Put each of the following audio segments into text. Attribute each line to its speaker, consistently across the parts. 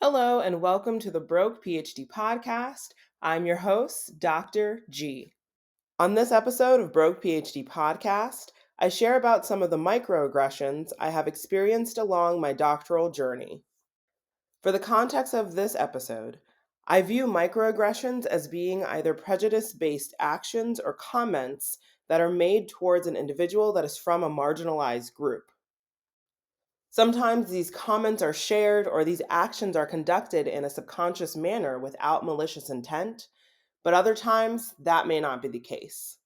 Speaker 1: Hello, and welcome to the Broke PhD podcast. I'm your host, Dr. G. On this episode of Broke PhD podcast, I share about some of the microaggressions I have experienced along my doctoral journey. For the context of this episode, I view microaggressions as being either prejudice based actions or comments that are made towards an individual that is from a marginalized group. Sometimes these comments are shared or these actions are conducted in a subconscious manner without malicious intent, but other times that may not be the case.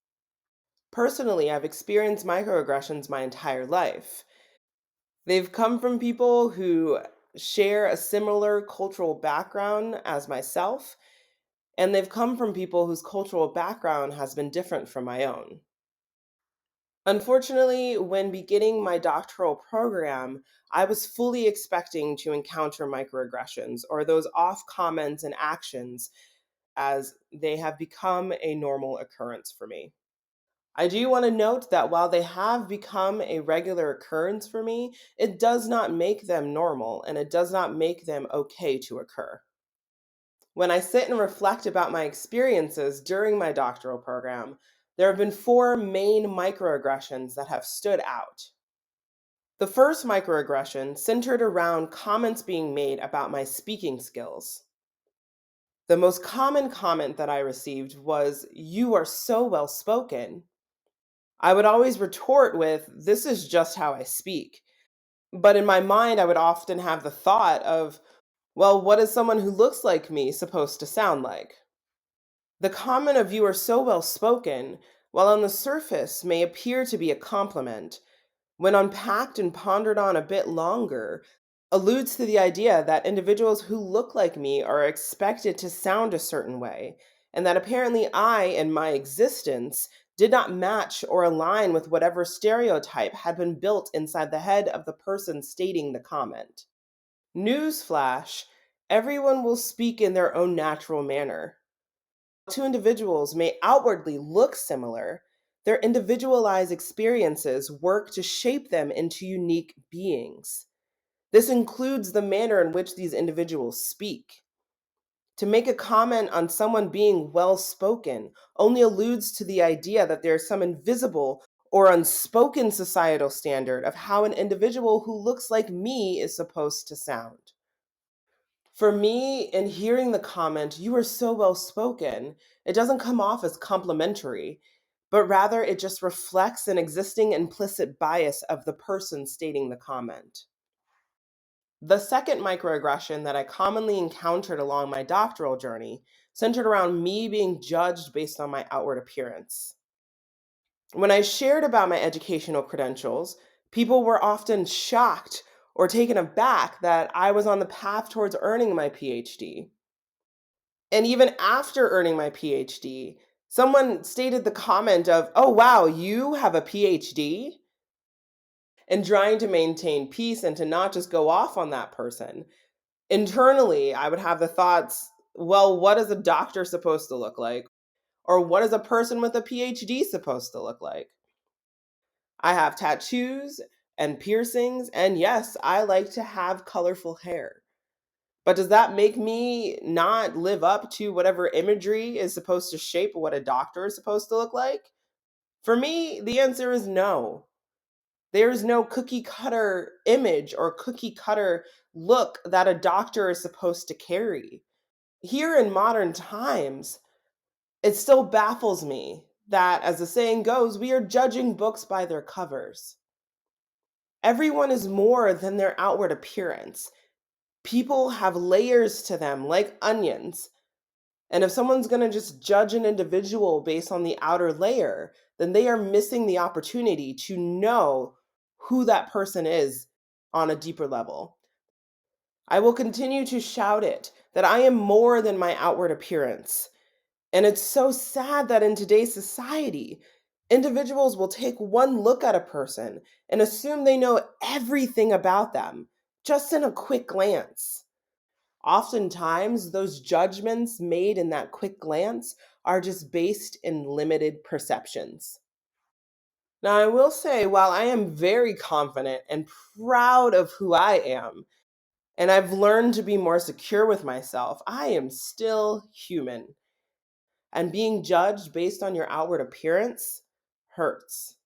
Speaker 1: Personally, I've experienced microaggressions my entire life. They've come from people who share a similar cultural background as myself, and they've come from people whose cultural background has been different from my own. Unfortunately, when beginning my doctoral program, I was fully expecting to encounter microaggressions or those off comments and actions as they have become a normal occurrence for me. I do want to note that while they have become a regular occurrence for me, it does not make them normal and it does not make them okay to occur. When I sit and reflect about my experiences during my doctoral program, there have been four main microaggressions that have stood out. The first microaggression centered around comments being made about my speaking skills. The most common comment that I received was, "You are so well spoken." I would always retort with, "This is just how I speak." But in my mind, I would often have the thought of, well, what is someone who looks like me supposed to sound like? The comment of "you are so well spoken," while on the surface may appear to be a compliment, when unpacked and pondered on a bit longer, alludes to the idea that individuals who look like me are expected to sound a certain way, and that apparently I and my existence did not match or align with whatever stereotype had been built inside the head of the person stating the comment. Newsflash: everyone will speak in their own natural manner. Two individuals may outwardly look similar, their individualized experiences work to shape them into unique beings. This includes the manner in which these individuals speak. To make a comment on someone being well spoken only alludes to the idea that there is some invisible or unspoken societal standard of how an individual who looks like me is supposed to sound. For me, in hearing the comment, "You are so well spoken," it doesn't come off as complimentary, but rather it just reflects an existing implicit bias of the person stating the comment. The second microaggression that I commonly encountered along my doctoral journey centered around me being judged based on my outward appearance. When I shared about my educational credentials, people were often shocked or taken aback that I was on the path towards earning my PhD. And even after earning my PhD, someone stated the comment of, "Oh, wow, you have a PhD?" And trying to maintain peace and to not just go off on that person. Internally, I would have the thoughts, well, what is a doctor supposed to look like? Or what is a person with a PhD supposed to look like? I have tattoos and piercings, and yes, I like to have colorful hair. But does that make me not live up to whatever imagery is supposed to shape what a doctor is supposed to look like? For me, the answer is no. There's no cookie cutter image or cookie cutter look that a doctor is supposed to carry. Here in modern times, it still baffles me that, as the saying goes, we are judging books by their covers. Everyone is more than their outward appearance. People have layers to them like onions. And if someone's going to just judge an individual based on the outer layer, then they are missing the opportunity to know who that person is on a deeper level. I will continue to shout it that I am more than my outward appearance. And it's so sad that in today's society, individuals will take one look at a person and assume they know everything about them just in a quick glance. Oftentimes, those judgments made in that quick glance are just based in limited perceptions. Now, I will say, while I am very confident and proud of who I am, And I've learned to be more secure with myself. I am still human, and being judged based on your outward appearance hurts.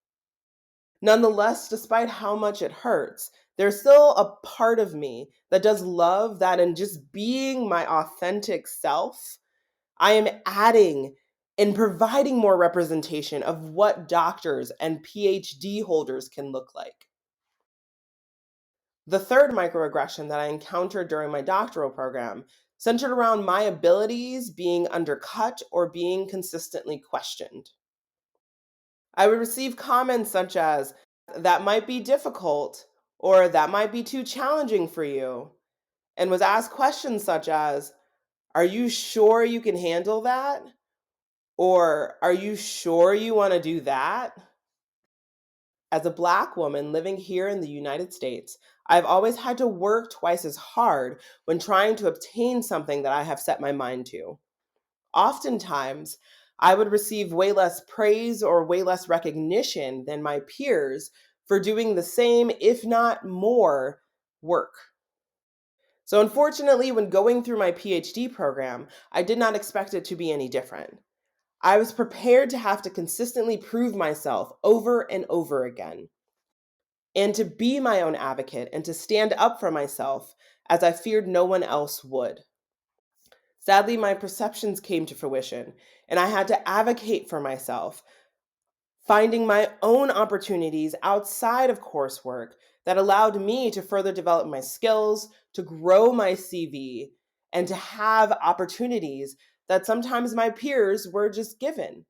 Speaker 1: Nonetheless, despite how much it hurts, there's still a part of me that does love that in just being my authentic self, I am adding and providing more representation of what doctors and PhD holders can look like. The third microaggression that I encountered during my doctoral program centered around my abilities being undercut or being consistently questioned. I would receive comments such as, that might be difficult, or that might be too challenging for you, and was asked questions such as, are you sure you can handle that? Or are you sure you want to do that? As a Black woman living here in the United States, I've always had to work twice as hard when trying to obtain something that I have set my mind to. Oftentimes, I would receive way less praise or way less recognition than my peers for doing the same, if not more, work. So, unfortunately, when going through my PhD program, I did not expect it to be any different. I was prepared to have to consistently prove myself over and over again, and to be my own advocate and to stand up for myself as I feared no one else would. Sadly, my perceptions came to fruition, and I had to advocate for myself, finding my own opportunities outside of coursework that allowed me to further develop my skills, to grow my CV, and to have opportunities that sometimes my peers were just given.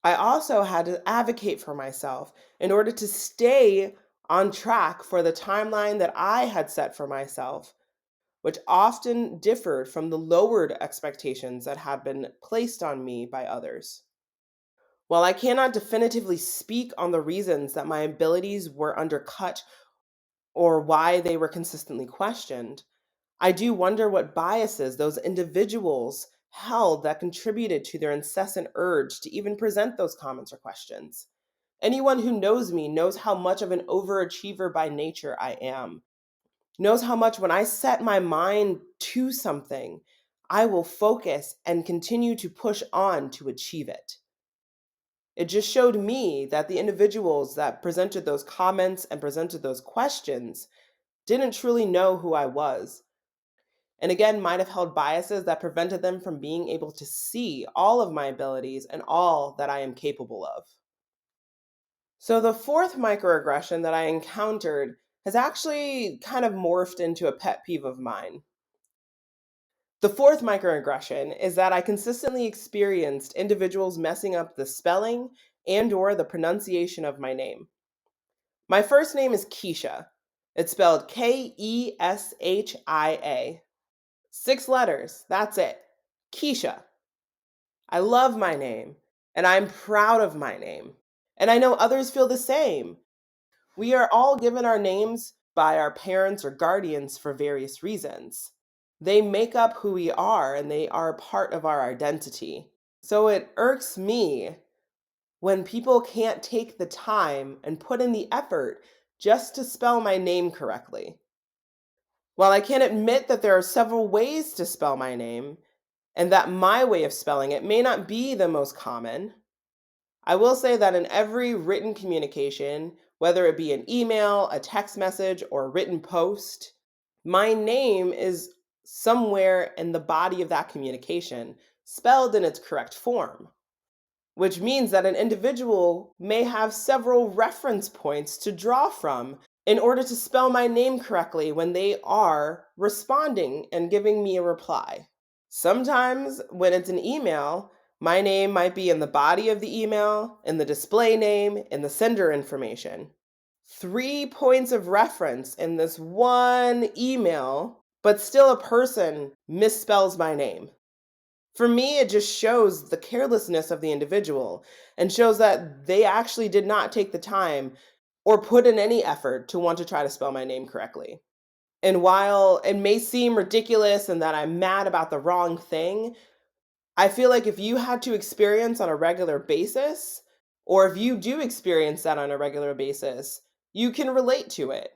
Speaker 1: I also had to advocate for myself in order to stay on track for the timeline that I had set for myself, which often differed from the lowered expectations that had been placed on me by others. While I cannot definitively speak on the reasons that my abilities were undercut or why they were consistently questioned, I do wonder what biases those individuals held that contributed to their incessant urge to even present those comments or questions. Anyone who knows me knows how much of an overachiever by nature I am, knows how much when I set my mind to something, I will focus and continue to push on to achieve it. It just showed me that the individuals that presented those comments and presented those questions didn't truly know who I was. And again, might have held biases that prevented them from being able to see all of my abilities and all that I am capable of. So, the fourth microaggression that I encountered has actually kind of morphed into a pet peeve of mine. The fourth microaggression is that I consistently experienced individuals messing up the spelling and or the pronunciation of my name. My first name is Keisha. It's spelled Keshia. 6 letters, that's it. Keisha. I love my name, and I'm proud of my name. And I know others feel the same. We are all given our names by our parents or guardians for various reasons. They make up who we are and they are part of our identity. So it irks me when people can't take the time and put in the effort just to spell my name correctly. While I can admit that there are several ways to spell my name, and that my way of spelling it may not be the most common, I will say that in every written communication, whether it be an email, a text message, or a written post, my name is somewhere in the body of that communication, spelled in its correct form, which means that an individual may have several reference points to draw from in order to spell my name correctly when they are responding and giving me a reply. Sometimes when it's an email, my name might be in the body of the email, in the display name, in the sender information. 3 points of reference in this one email, but still a person misspells my name. For me, it just shows the carelessness of the individual and shows that they actually did not take the time or put in any effort to want to try to spell my name correctly. And while it may seem ridiculous and that I'm mad about the wrong thing, I feel like if you had to experience on a regular basis, or if you do experience that on a regular basis, you can relate to it.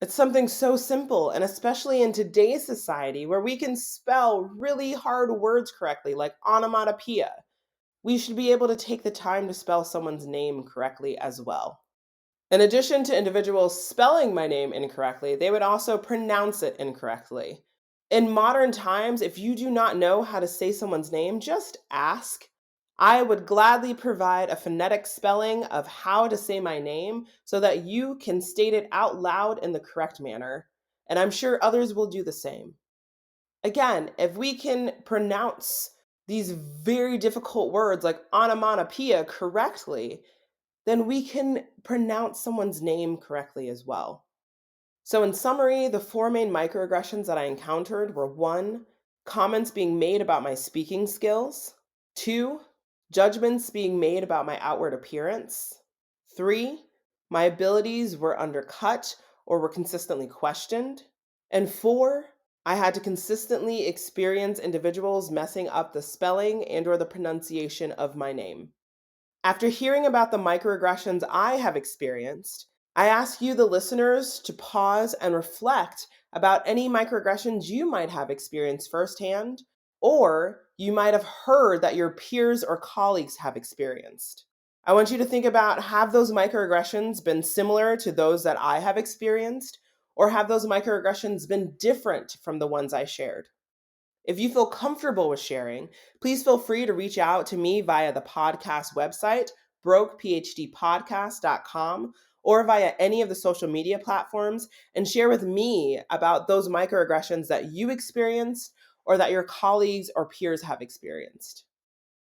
Speaker 1: It's something so simple, and especially in today's society where we can spell really hard words correctly, like onomatopoeia, we should be able to take the time to spell someone's name correctly as well. In addition to individuals spelling my name incorrectly, they would also pronounce it incorrectly. In modern times, if you do not know how to say someone's name, just ask. I would gladly provide a phonetic spelling of how to say my name so that you can state it out loud in the correct manner. And I'm sure others will do the same. Again, if we can pronounce these very difficult words like onomatopoeia correctly, then we can pronounce someone's name correctly as well. So, in summary, the four main microaggressions that I encountered were: one, comments being made about my speaking skills; two, judgments being made about my outward appearance; three, my abilities were undercut or were consistently questioned; and four, I had to consistently experience individuals messing up the spelling and or the pronunciation of my name. After hearing about the microaggressions I have experienced, I ask you, the listeners, to pause and reflect about any microaggressions you might have experienced firsthand, or you might have heard that your peers or colleagues have experienced. I want you to think about, have those microaggressions been similar to those that I have experienced, or have those microaggressions been different from the ones I shared? If you feel comfortable with sharing, please feel free to reach out to me via the podcast website, brokephdpodcast.com, or via any of the social media platforms, and share with me about those microaggressions that you experienced or that your colleagues or peers have experienced.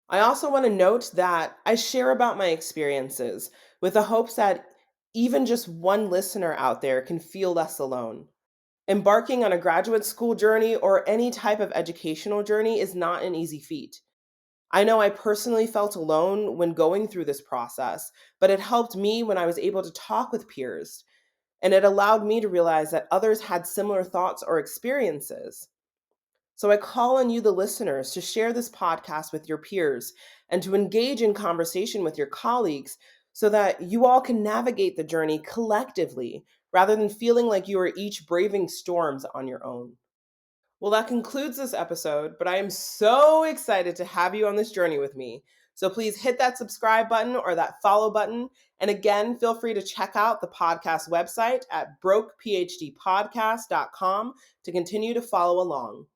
Speaker 1: I also want to note that I share about my experiences with the hopes that even just one listener out there can feel less alone. Embarking on a graduate school journey or any type of educational journey is not an easy feat. I know I personally felt alone when going through this process, but it helped me when I was able to talk with peers, and it allowed me to realize that others had similar thoughts or experiences. So I call on you, the listeners, to share this podcast with your peers and to engage in conversation with your colleagues so that you all can navigate the journey collectively rather than feeling like you are each braving storms on your own. Well, that concludes this episode, but I am so excited to have you on this journey with me. So please hit that subscribe button or that follow button. And again, feel free to check out the podcast website at brokephdpodcast.com to continue to follow along.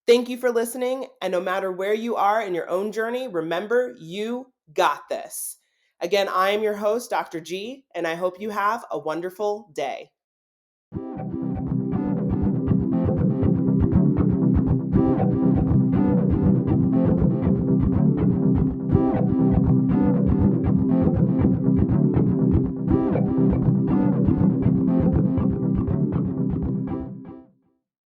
Speaker 1: Thank you for listening. And no matter where you are in your own journey, remember, you got this. Again, I am your host, Dr. G, and I hope you have a wonderful day.